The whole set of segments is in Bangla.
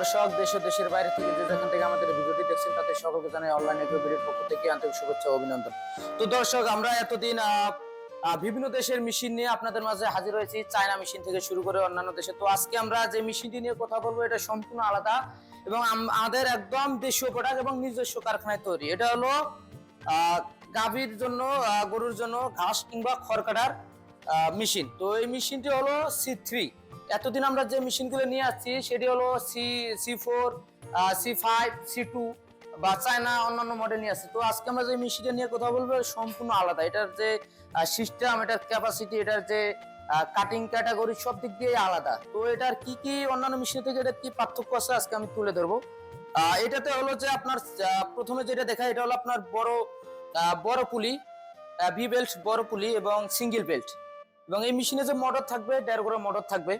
দর্শক দেশ ও দেশের বাইরে থেকে যে যেখান থেকে আমাদের ভিডিওটি দেখছেন তাদের সকলকে জানাই অনলাইন এগ্রোবিডির পক্ষ থেকে আন্তরিক শুভেচ্ছা ও অভিনন্দন। তো দর্শক আমরা এতদিন বিভিন্ন দেশের মেশিন নিয়ে আপনাদের মাঝে হাজির হয়েছি, চায়না মেশিন থেকে শুরু করে অন্যান্য দেশে। তো আজকে আমরা যে মেশিনটি নিয়ে কথা বলবো এটা সম্পূর্ণ আলাদা এবং আমাদের একদম দেশীয় প্রোডাক্ট এবং নিজস্ব কারখানায় তৈরি। এটা হলো গাভীর জন্য, গরুর জন্য ঘাস কিংবা খড় কাটার মেশিন। তো এই মেশিনটি হলো C3। এতদিন আমরা যে মেশিনগুলো নিয়ে আসছি সেটি হলো C4, C5, C2 বা চায়না অন্যান্য মডেল নিয়ে আসছি। তো আজকে আমরা যে মেশিনটা নিয়ে কথা বলবো সম্পূর্ণ আলাদা। এটার যে সিস্টেম, এটার ক্যাপাসিটি, এটার যে কাটিং ক্যাটাগরি সব দিক দিয়ে আলাদা। তো এটার কি কি অন্যান্য মেশিন থেকে এটা কি পার্থক্য আছে আজকে আমি তুলে ধরবো। এটাতে হলো যে আপনার প্রথমে যেটা দেখা, এটা হলো আপনার বড় পুলি, ভি বেল্ট বড় পুলি এবং সিঙ্গেল বেল্ট। এবং এই মেশিনে যে মোটর থাকবে 1.5 করে মোটর থাকবে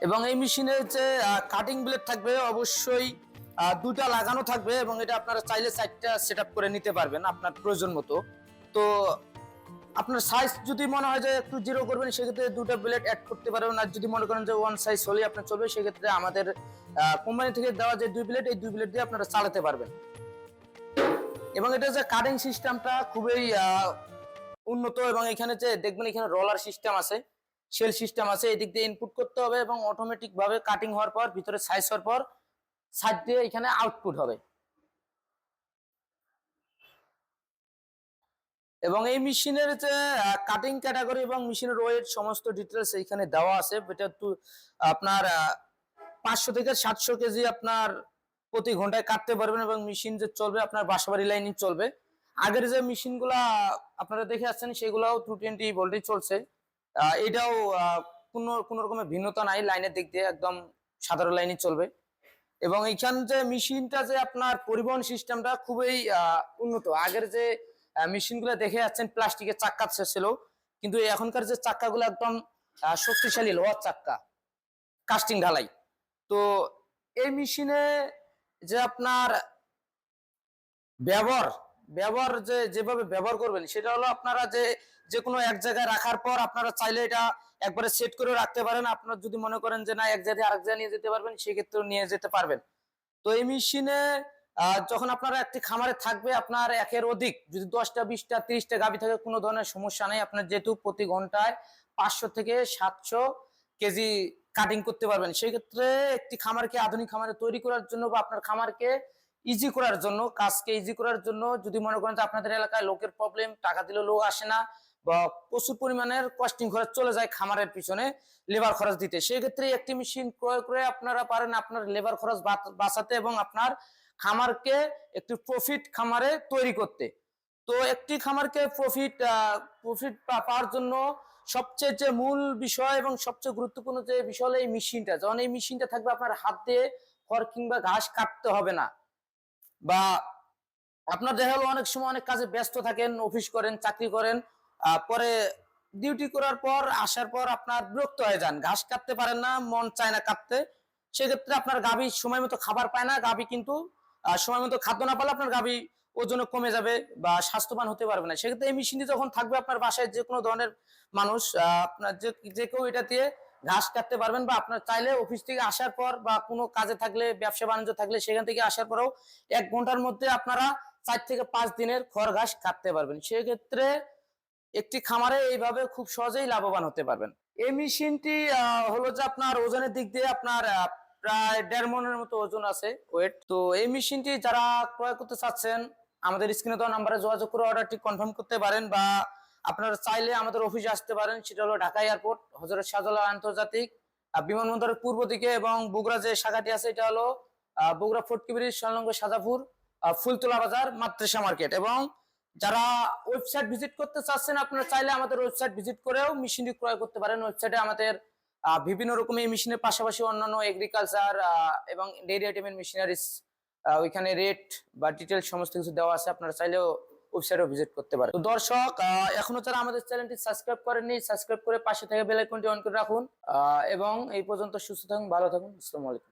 এবং এই মেশিনে যে কাটিং ব্লেড থাকবে অবশ্যই দুটা লাগানো থাকবে এবং এটা আপনারা চাইলে 4টা সেট করে নিতে পারবেন আপনার প্রয়োজন মতো। তো আপনার সাইজ যদি মনে হয় যে একটু জিরো করবেন সেক্ষেত্রে দুটো ব্লেড অ্যাড করতে পারবেন, আর যদি মনে করেন যে ওয়ান সাইজ হলেই আপনার চলবে সেক্ষেত্রে আমাদের কোম্পানি থেকে দেওয়া যে 2 ব্লেড, এই 2 ব্লেড দিয়ে আপনারা চালাতে পারবেন। এবং এটা যে কাটিং সিস্টেমটা খুবই উন্নত এবং এখানে যে দেখবেন এখানে রোলার সিস্টেম আছে, সেল সিস্টেম আছে, এদিক দিয়ে ইনপুট করতে হবে এবং অটোমেটিক ভাবে কাটিং হওয়ার পর ভিতরে সাইজ হওয়ার পর সাইড দিয়ে এখানে আউটপুট হবে। এবং এই মেশিনের যে কাটিং ক্যাটাগরি এবং মেশিনের ওয়েট সমস্ত ডিটেলস এখানে দেওয়া আছে। এটা আপনার 500 থেকে 700 কেজি আপনার প্রতি ঘন্টায় কাটতে পারবেন এবং মেশিন যে চলবে আপনার বাসাবাড়ি লাইনে চলবে। আগের যে মেশিনগুলা আপনারা দেখে আসছেন সেগুলাও 220 ভোল্টে চলছে। এটাও কোনো রকমের ভিন্নতা নাই, লাইনের দিক দিয়ে একদম সাধারণ লাইনে চলবে। এবং এইখান যে মেশিনটা যে আপনার পরিবহন সিস্টেমটা খুবই উন্নত। আগের যে মেশিনগুলো দেখে যাচ্ছেন প্লাস্টিকের চাক্কা ছিল, কিন্তু এখনকার যে চাক্কাগুলো একদম শক্তিশালী লোহার চাক্কা, কাস্টিং ঢালাই। তো এই মেশিনে যে আপনার ব্যবহার যেভাবে ব্যবহার করবেন সেটা হলো আপনারা যে কোনো এক জায়গায় রাখার পর আপনারা চাইলে এটা একবারে সেট করে রাখতে পারেন। আপনারা যদি মনে করেন যে না এক জায়গায় আরেক জায়গায় নিয়ে যেতে পারবেন সেক্ষেত্রেও নিয়ে যেতে পারবেন। তো এই মেশিনে যখন আপনারা একটি খামারে থাকবে আপনার একের অধিক যদি 10টা 20টা 30টা গাভী থাকে কোনো ধরনের সমস্যা নেই। আপনার যেহেতু প্রতি ঘন্টায় 500 থেকে 700 কেজি কাটিং করতে পারবেন, সেই ক্ষেত্রে একটি খামারকে আধুনিক খামারে তৈরি করার জন্য বা আপনার খামারকে ইজি করার জন্য, কাজকে ইজি করার জন্য, যদি মনে করেন যে আপনাদের এলাকায় লোকের প্রবলেম, টাকা দিলে লোক আসে না বা প্রচুর পরিমাণের কস্টিং খরচ চলে যায় খামারের পিছনে লেবার খরচ দিতে, সেই ক্ষেত্রে একটি মেশিন ক্রয় করে আপনারা পারেন আপনার লেবার খরচ বাঁচাতে এবং আপনার খামারকে একটি প্রফিট খামারে তৈরি করতে। তো একটি খামারকে প্রফিট পাওয়ার জন্য সবচেয়ে যে মূল বিষয় এবং সবচেয়ে গুরুত্বপূর্ণ যে বিষয় হলো এই মেশিনটা। যখন এই মেশিনটা থাকবে আপনার হাত দিয়ে খড় কিংবা ঘাস কাটতে হবে না, বা আপনার দেখা গেলো অনেক সময় অনেক কাজে ব্যস্ত থাকেন, অফিস করেন, চাকরি করেন, পরে ডিউটি করার পর আসার পর আপনার বিরক্ত হয়ে যান, ঘাস কাটতে পারেন না, মন চায় না কাটতে, সেক্ষেত্রে আপনার গাভী সময় মতো খাবার পায় না, গাভী কিন্তু সময় মতো খাদ্য না পেলে আপনার গাভী ওজনে কমে যাবে বা স্বাস্থ্যবান হতে পারবে না। সেক্ষেত্রে এই মেশিনটি যখন থাকবে আপনার বাসায় যে কোনো ধরনের মানুষ আপনার যে কেউ এটা দিয়ে ঘাস কাটতে পারবেন, বা আপনার চাইলে অফিস থেকে আসার পর বা কোনো কাজে থাকলে, ব্যবসা বাণিজ্য থাকলে সেখান থেকে আসার পরেও 1 ঘন্টার মধ্যে আপনারা 4 থেকে 5 দিনের খড় ঘাস কাটতে পারবেন। সেক্ষেত্রে একটি খামারে এইভাবে খুব সহজেই লাভবান হতে পারবেন। এই মেশিনটি হলো যে আপনার ওজনের দিক দিয়ে আপনার প্রায় 1.5 মনের মতো ওজন আছে ওয়েট। তো এই মেশিনটি যারা ক্রয় করতে চাচ্ছেন আমাদের স্ক্রিনে দেওয়া নাম্বারে যোগাযোগ করে অর্ডারটি কনফার্ম করতে পারেন, বা আপনারা চাইলে আমাদের অফিসে আসতে পারেন। সেটা হলো ঢাকা এয়ারপোর্ট, হযরত শাহজালাল আন্তর্জাতিক বিমানবন্দরের পূর্ব দিকে, এবং বগুড়া যে শাখাটি আছে এটা হলো বগুড়া ফটকি ব্রিজ সংলগ্ন সাজাপুর ফুলতলা বাজার মাতৃষা মার্কেট। এবং যারা ওয়েবসাইট ভিজিট করতে চাচ্ছেন আপনারা চাইলে আমাদের ওয়েবসাইট ভিজিট করেও মেশিনটি ক্রয় করতে পারেন। ওয়েবসাইটে আমাদের বিভিন্ন রকমের মেশিনের পাশাপাশি অন্যান্য এগ্রিকালচার এবং ডেইরি আইটেমের মেশিনারিজ ওইখানে রেট বা ডিটেলস সমস্ত কিছু দেওয়া আছে, আপনারা চাইলেও ওয়েবসাইটে ভিজিট করতে পারেন। তো দর্শক এখনো যারা আমাদের চ্যানেলটি সাবস্ক্রাইব করেননি, সাবস্ক্রাইব করে পাশে থেকে বেল আইকনটি অন করে রাখুন। এবং এই পর্যন্ত সুস্থ থাকুন, ভালো থাকুন, আসসালামু আলাইকুম।